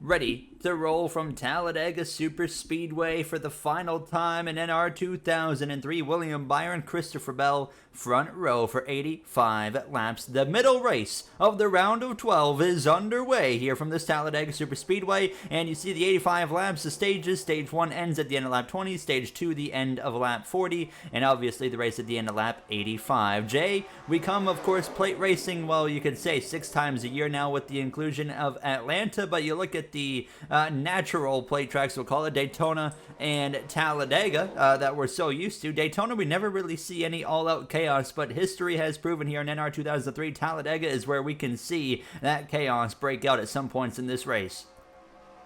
Ready to roll from Talladega Super Speedway for the final time in NR2003. William Byron, Christopher Bell, front row for 85 laps. The middle race of the round of 12 is underway here from this Talladega Super Speedway, and you see the 85 laps, the stages. Stage 1 ends at the end of lap 20, Stage 2 the end of lap 40, and obviously the race at the end of lap 85. Jay, we come, of course, plate racing, well, you could say 6 times a year now with the inclusion of Atlanta, but you look at the natural plate tracks, we'll call it Daytona and Talladega, that we're so used to. Daytona, we never really see any all-out chaos, but history has proven here in NR 2003, Talladega is where we can see that chaos break out at some points in this race.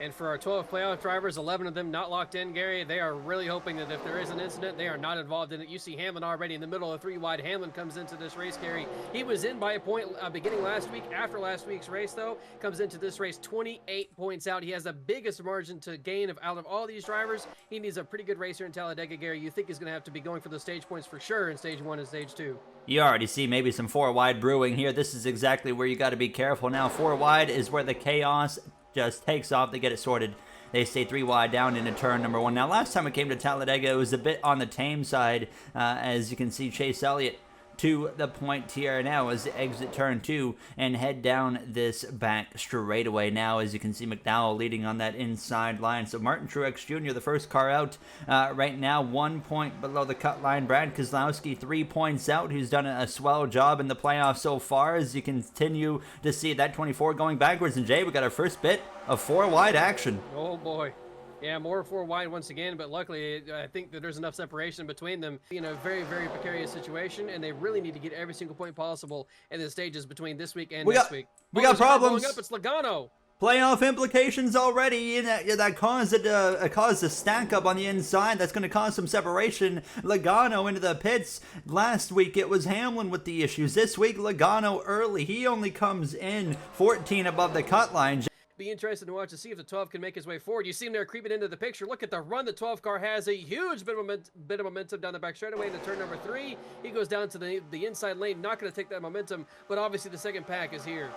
And for our 12 playoff drivers, 11 of them not locked in, Gary, they are really hoping that if there is an incident, they are not involved in it. You see Hamlin already in the middle of 3 wide. Hamlin comes into this race, Gary. He was in by a point beginning last week. After last week's race, though, comes into this race 28 points out. He has the biggest margin to gain out of all these drivers. He needs a pretty good racer in Talladega, Gary. You think he's going to have to be going for the stage points for sure in Stage 1 and Stage 2. You already see maybe some 4 wide brewing here. This is exactly where you got to be careful now. 4 wide is where the chaos just takes off. They get it sorted. They stay 3 wide down into turn number 1. Now, last time it came to Talladega, it was a bit on the tame side. As you can see, Chase Elliott to the point here now as they exit turn 2 and head down this back straightaway. Now, as you can see, McDowell leading on that inside line. So Martin Truex Jr., the first car out right now, 1 point below the cut line. Brad Keselowski 3 points out, who's done a swell job in the playoffs so far, as you continue to see that 24 going backwards. And Jay, we got our first bit of 4 wide action. Oh boy. Yeah, more 4 wide once again, but luckily I think that there's enough separation between them in a very, very precarious situation, and they really need to get every single point possible in the stages between this week and next week. We got problems. Up, it's Logano. Playoff implications already. That caused a stack up on the inside. That's going to cause some separation. Logano into the pits. Last week it was Hamlin with the issues. This week Logano early. He only comes in 14 above the cut line. Be interested to watch to see if the 12 can make his way forward. You see him there creeping into the picture. Look at the run the 12 car has. A huge bit of momentum down the back straightaway into turn number 3. He goes down to the inside lane. Not going to take that momentum, but obviously the second pack is here.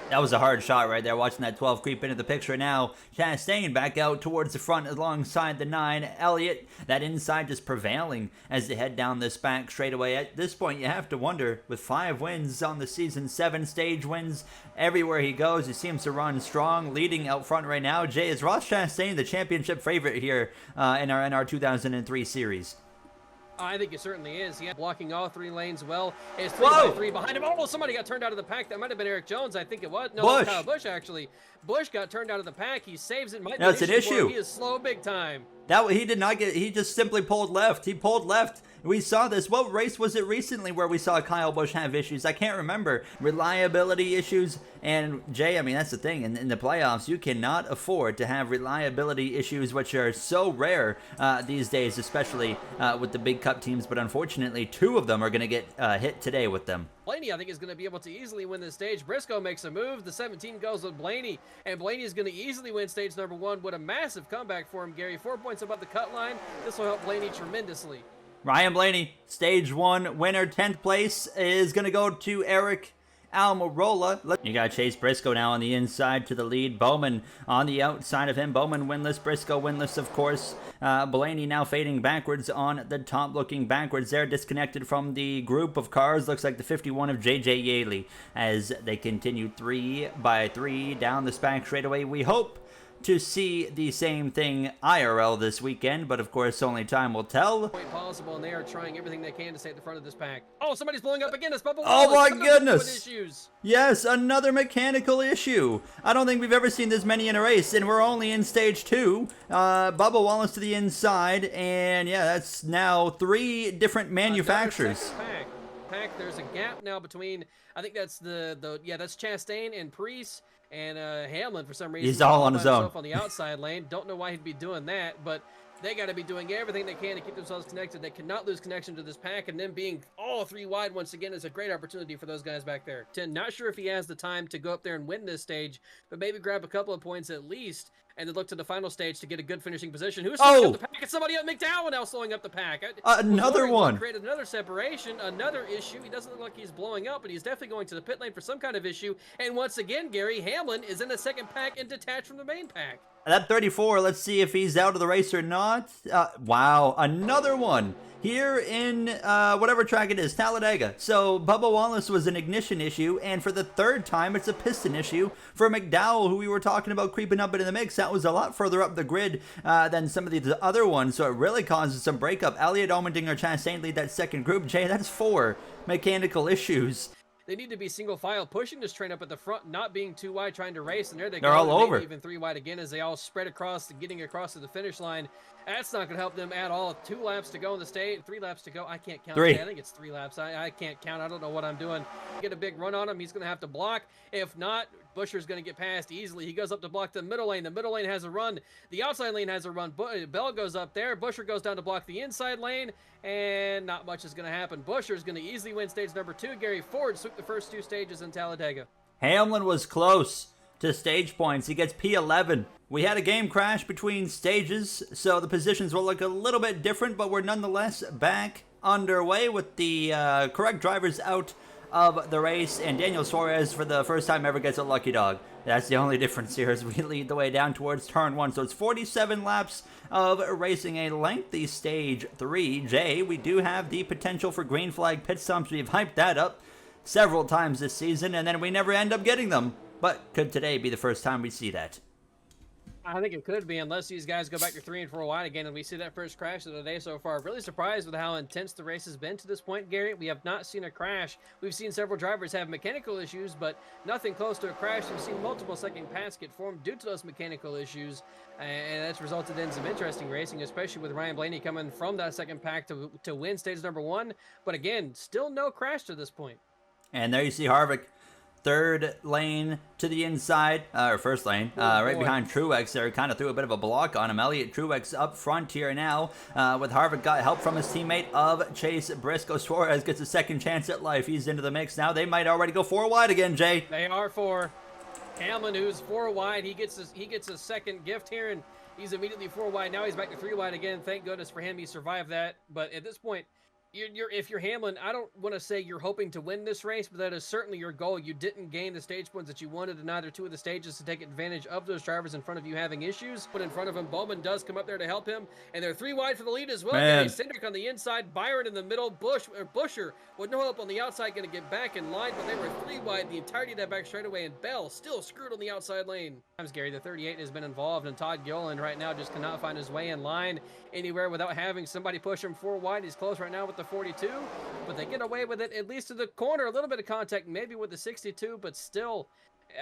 That was a hard shot right there, watching that 12 creep into the picture now. Chastain back out towards the front alongside the 9. Elliott, that inside just prevailing as they head down this back straightaway. At this point, you have to wonder, with 5 wins on the season, 7 stage wins, everywhere he goes, he seems to run strong, leading out front right now. Jay, is Ross Chastain the championship favorite here in our NR 2003 series? I think it certainly is. He's blocking all 3 lanes well. It's 3 by 3 behind him. Oh, somebody got turned out of the pack. That might have been Eric Jones. I think it was. No, Busch. Kyle Busch, actually. Busch got turned out of the pack. He saves it. No, it's an issue. He is slow big time. He did not get, he just simply pulled left. He pulled left. We saw this. What race was it recently where we saw Kyle Busch have issues? I can't remember. Reliability issues. And Jay, I mean, that's the thing. In the playoffs, you cannot afford to have reliability issues, which are so rare these days, especially with the big cup teams. But unfortunately, 2 of them are going to get hit today with them. Blaney, I think, is going to be able to easily win this stage. Briscoe makes a move. The 17 goes with Blaney, and Blaney is going to easily win stage number 1 with a massive comeback for him, Gary. 4 points above the cut line. This will help Blaney tremendously. Ryan Blaney, stage 1 winner. 10th place is going to go to Eric Almirola. You got Chase Briscoe now on the inside to the lead. Bowman on the outside of him. Bowman winless, Briscoe winless, of course. Blaney now fading backwards on the top, looking backwards there, disconnected from the group of cars. Looks like the 51 of J.J. Yaley as they continue 3 by 3 down the back straightaway. We hope to see the same thing IRL this weekend, but of course only time will tell. Point possible, and they are trying everything they can to stay at the front of this pack. Oh, somebody's blowing up again. It's Bubba Wallace. Oh my goodness! Yes, another mechanical issue. I don't think we've ever seen this many in a race, and we're only in stage 2. Bubba Wallace to the inside, and yeah, that's now 3 different manufacturers. Pack. There's a gap now between, I think that's that's Chastain and Preece. And Hamlin, for some reason, he's all on his own on the outside lane. Don't know why he'd be doing that, but they got to be doing everything they can to keep themselves connected. They cannot lose connection to this pack, and then being all 3 wide once again is a great opportunity for those guys back there. Not sure if he has the time to go up there and win this stage, but maybe grab a couple of points at least and then look to the final stage to get a good finishing position. Who's slowing up the pack? It's somebody up. McDowell now slowing up the pack. Another one. Created another separation, another issue. He doesn't look like he's blowing up, but he's definitely going to the pit lane for some kind of issue. And once again, Gary, Hamlin is in the second pack and detached from the main pack. That 34, let's see if he's out of the race or not. Wow, another one here in whatever track it is, Talladega. So Bubba Wallace was an ignition issue, and for the third time, it's a piston issue for McDowell, who we were talking about creeping up into the mix. That was a lot further up the grid than some of the other ones, so it really causes some breakup. Elliott Allmendinger, Chastain lead that second group. Jay, that's 4 mechanical issues. They need to be single file, pushing this train up at the front, not being too wide, trying to race. And there they go. They're all over. Even 3 wide again as they all spread across, getting across to the finish line. That's not going to help them at all. 2 laps to go in the state, 3 laps to go. I can't count. 3. I think it's 3 laps. I can't count. I don't know what I'm doing. Get a big run on him. He's going to have to block. If not, Buscher's going to get past easily. He goes up to block the middle lane. The middle lane has a run. The outside lane has a run. Bell goes up there. Buscher goes down to block the inside lane, and not much is going to happen. Buscher's going to easily win stage number 2. Gary Ford swept the first 2 stages in Talladega. Hamlin was close to stage points. He gets P11. We had a game crash between stages, so the positions will look a little bit different, but we're nonetheless back underway with the correct drivers out of the race, and Daniel Suarez for the first time ever gets a lucky dog. That's the only difference here as we lead the way down towards turn 1. So it's 47 laps of racing, a lengthy stage 3. Jay, we do have the potential for green flag pit stops. We've hyped that up several times this season, and then we never end up getting them. But could today be the first time we see that? I think it could be, unless these guys go back to 3 and 4 wide again, and we see that first crash of the day so far. Really surprised with how intense the race has been to this point, Gary. We have not seen a crash. We've seen several drivers have mechanical issues, but nothing close to a crash. We've seen multiple second paths get formed due to those mechanical issues, and that's resulted in some interesting racing, especially with Ryan Blaney coming from that second pack to win stage number 1. But again, still no crash to this point. And there you see Harvick. Third lane to the inside, or first lane, right behind Truex there. Kind of threw a bit of a block on him. Elliott Truex up front here now, with Harvick got help from his teammate of Chase Briscoe. Suarez gets a second chance at life. He's into the mix now. They might already go 4 wide again, Jay. They are 4. Hamlin, who's 4 wide, he gets a second gift here, and he's immediately 4 wide. Now he's back to 3 wide again. Thank goodness for him. He survived that. But at this point, if you're Hamlin, I don't want to say you're hoping to win this race, but that is certainly your goal. You didn't gain the stage points that you wanted in either 2 of the stages to take advantage of those drivers in front of you having issues. But in front of him, Bowman does come up there to help him, and they're 3 wide for the lead as well. Cindric on the inside, Byron in the middle, Buscher with no help on the outside, going to get back in line, but they were 3 wide the entirety of that back straightaway, and Bell still screwed on the outside lane. Gary, the 38 has been involved, and Todd Gilliland right now just cannot find his way in line anywhere without having somebody push him 4 wide. He's close right now with the 42. But they get away with it, at least to the corner. A little bit of contact, maybe with the 62, but still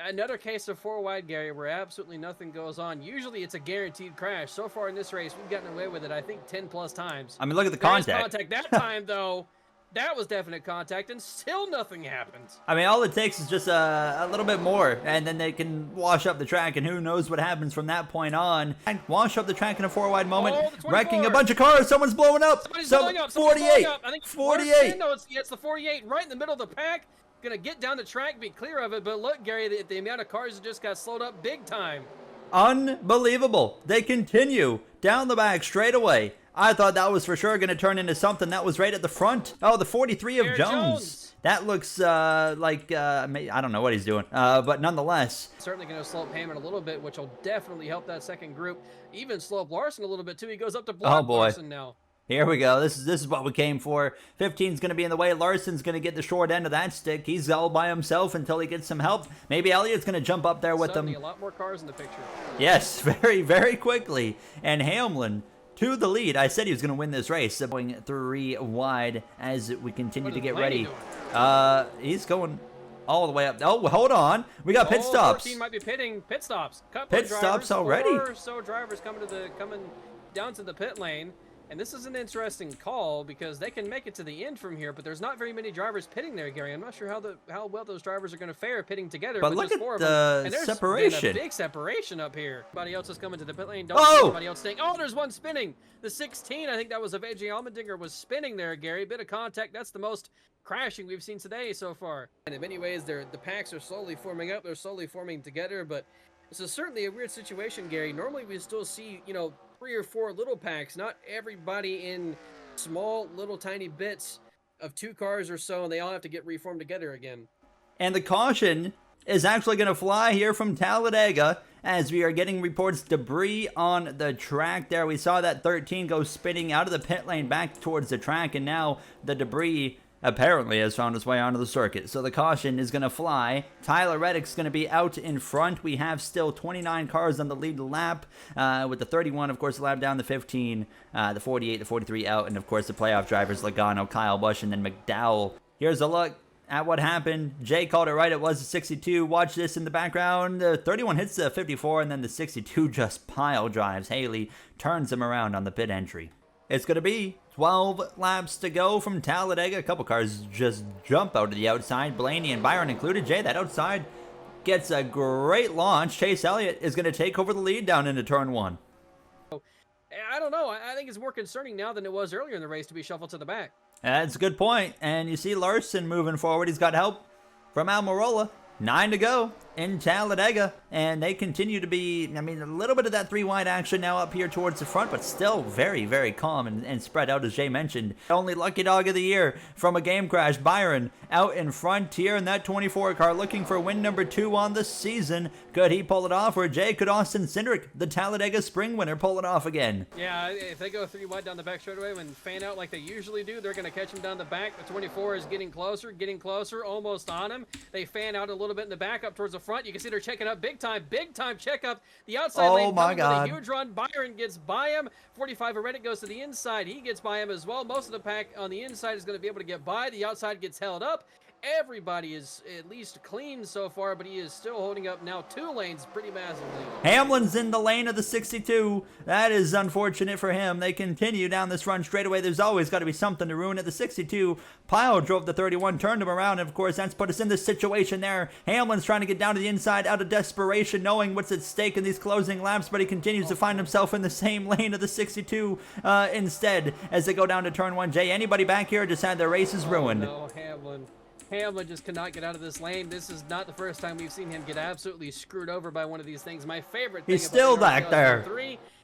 another case of 4 wide, Gary, where absolutely nothing goes on. Usually it's a guaranteed crash. So far in this race, we've gotten away with it, I think, 10 plus times. I mean, look at the contact. That time, though, that was definite contact, and still nothing happens. I mean, all it takes is just a little bit more, and then they can wash up the track, and who knows what happens from that point on. And wash up the track in a 4 wide moment, wrecking a bunch of cars. Someone's blowing up. Somebody's blowing up. 48. I think 48. No, it's the 48 right in the middle of the pack. Gonna get down the track, be clear of it. But look, Gary, the amount of cars that just got slowed up big time. Unbelievable. They continue down the back straight away. I thought that was for sure going to turn into something that was right at the front. Oh, the 43 of Jones. That looks like, I don't know what he's doing, but nonetheless. Certainly going to slow up Hammond a little bit, which will definitely help that second group. Even slow up Larson a little bit, too. He goes up to block Larson now. Here we go. This is what we came for. 15's going to be in the way. Larson's going to get the short end of that stick. He's all by himself until he gets some help. Maybe Elliott's going to jump up there with Suddenly him. A lot more cars in the picture. Yes, very, very quickly. And Hamlin to the lead. I said he was going to win this race. Going 3 wide as we continue to get ready. He's going all the way up. Oh, hold on. We got pit stops. 14 might be pitting. Pit stops. Pit stops already. 4 or so drivers coming down to the pit lane. And this is an interesting call because they can make it to the end from here, but there's not very many drivers pitting there, Gary. I'm not sure how well those drivers are going to fare pitting together. But look at the separation. Been a big separation up here. Everybody else is coming to the pit lane. Don't see anybody else staying. Oh, there's one spinning. The 16, I think that was of AJ Allmendinger, was spinning there, Gary. Bit of contact. That's the most crashing we've seen today so far. And in many ways, the packs are slowly forming up. They're slowly forming together, but So certainly a weird situation, Gary. Normally we still see, 3 or 4 little packs, not everybody in small, little, tiny bits of 2 cars or so, and they all have to get reformed together again. And the caution is actually going to fly here from Talladega as we are getting reports debris on the track there. We saw that 13 go spinning out of the pit lane back towards the track, and now the debris apparently has found its way onto the circuit. So the caution is going to fly. Tyler Reddick's going to be out in front. We have still 29 cars on the lead lap, with the 31, of course, the lap down, the 15, the 48, the 43 out, and of course the playoff drivers Logano, Kyle Busch, and then McDowell. Here's a look at what happened. Jay called it right. It was a 62. Watch this in the background. The 31 hits the 54, and then the 62 just pile drives Haley, turns him around on the pit entry. It's going to be 12 laps to go from Talladega. A couple cars just jump out to the outside. Blaney and Byron included. Jay, that outside gets a great launch. Chase Elliott is going to take over the lead down into turn 1. I don't know. I think it's more concerning now than it was earlier in the race to be shuffled to the back. That's a good point. And you see Larson moving forward. He's got help from Almirola. 9 to go in Talladega, and they continue to be, a little bit of that 3-wide action now up here towards the front, but still very, very calm and spread out, as Jay mentioned. Only lucky dog of the year from a game crash, Byron, out in front here in that 24 car, looking for win number 2 on the season. Could he pull it off, or Jay, could Austin Cindric, the Talladega Spring winner, pull it off again? Yeah, if they go 3 wide down the back straightaway and fan out like they usually do, they're going to catch him down the back. The 24 is getting closer, almost on him. They fan out a little bit in the back up towards the front. You can see they're checking up big time checkup. The outside lane coming with a huge run. Byron gets by him. 45 of Reddick goes to the inside. He gets by him as well. Most of the pack on the inside is going to be able to get by. The outside gets held up. Everybody is at least clean so far, but he is still holding up now 2 lanes pretty massively. Hamlin's in the lane of the 62. That is unfortunate for him. They continue down this run straightaway. There's always got to be something to ruin it. The 62 pile drove the 31, turned him around, and of course that's put us in this situation there. Hamlin's trying to get down to the inside out of desperation, knowing what's at stake in these closing laps, but he continues to find himself in the same lane of the 62 instead as they go down to turn 1. Jay, anybody back here just had their races ruined? No, Hamlin just cannot get out of this lane. This is not the first time we've seen him get absolutely screwed over by one of these things. My favorite thing he's still back there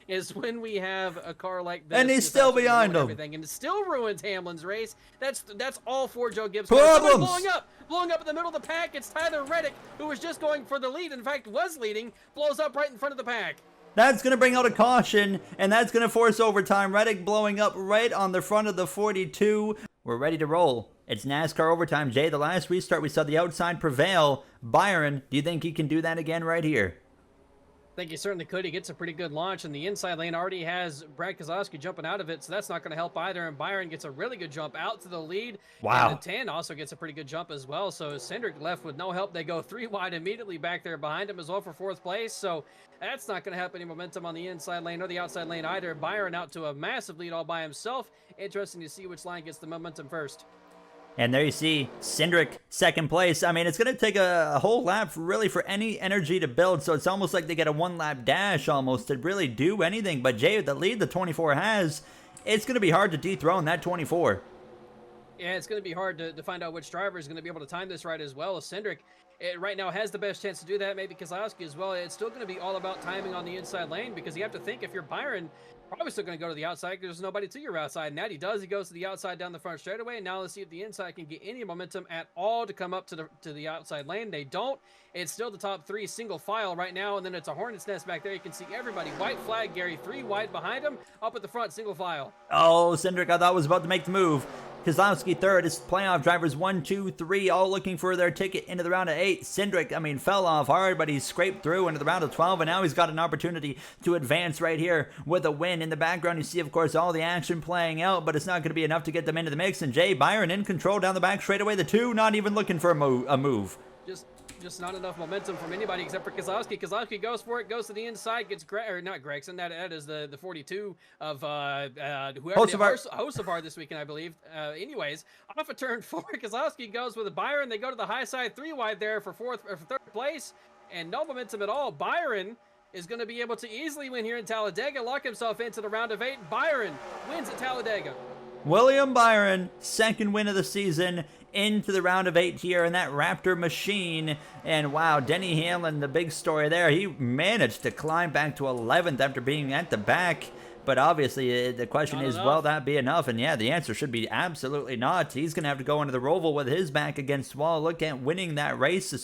is when we have a car like this. And he's still behind him. And it still ruins Hamlin's race. That's all for Joe Gibbs. Problems. Blowing up in the middle of the pack. It's Tyler Reddick, who was just going for the lead. In fact, was leading. Blows up right in front of the pack. That's going to bring out a caution, and that's going to force overtime. Reddick blowing up right on the front of the 42. We're ready to roll. It's NASCAR overtime. Jay, the last restart, we saw the outside prevail. Byron, do you think he can do that again right here? I think he certainly could. He gets a pretty good launch, and the inside lane already has Brad Keselowski jumping out of it, so that's not going to help either. And Byron gets a really good jump out to the lead. Wow. And the 10 also gets a pretty good jump as well. So Cindric left with no help. They go 3 wide immediately back there behind him as well for 4th place. So that's not going to help any momentum on the inside lane or the outside lane either. Byron out to a massive lead all by himself. Interesting to see which line gets the momentum first. And there you see Cindric, 2nd place. It's going to take a whole lap really for any energy to build. So it's almost like they get a 1-lap dash almost to really do anything. But Jay, the lead the 24 has, it's going to be hard to dethrone that 24. Yeah, it's going to be hard to find out which driver is going to be able to time this right as well. Cindric right now has the best chance to do that. Maybe Keselowski as well. It's still going to be all about timing on the inside lane, because you have to think, if you're Byron, probably still going to go to the outside because there's nobody to your outside. And that he does. He goes to the outside down the front straightaway. And now let's see if the inside can get any momentum at all to come up to the outside lane. They don't. It's still the top 3 single file right now. And then it's a hornet's nest back there. You can see everybody. White flag, Gary. 3 wide behind him. Up at the front, single file. Oh, Cindric, I thought was about to make the move. Keselowski 3rd. His playoff drivers 1, 2, 3, all looking for their ticket into the round of 8. Cindric, fell off hard, but he scraped through into the round of 12, and now he's got an opportunity to advance right here with a win. In the background, you see, of course, all the action playing out, but it's not going to be enough to get them into the mix. And Jay, Byron in control down the back straightaway. The 2 not even looking for a move. Just not enough momentum from anybody except for Keselowski. Keselowski goes for it, goes to the inside, gets not Gregson. That is the 42 of whoever Hocevar this weekend, I believe. Anyways, off of turn 4, Keselowski goes with a Byron. They go to the high side, 3 wide there for 3rd place, and no momentum at all. Byron is going to be able to easily win here in Talladega, lock himself into the round of 8. Byron wins at Talladega. William Byron, second win of the season, into the round of 8 here in that Raptor machine. And wow, Denny Hamlin, the big story there. He managed to climb back to 11th after being at the back. But obviously, the question is, will that be enough? And yeah, the answer should be absolutely not. He's going to have to go into the Roval with his back against wall. Look at winning that race.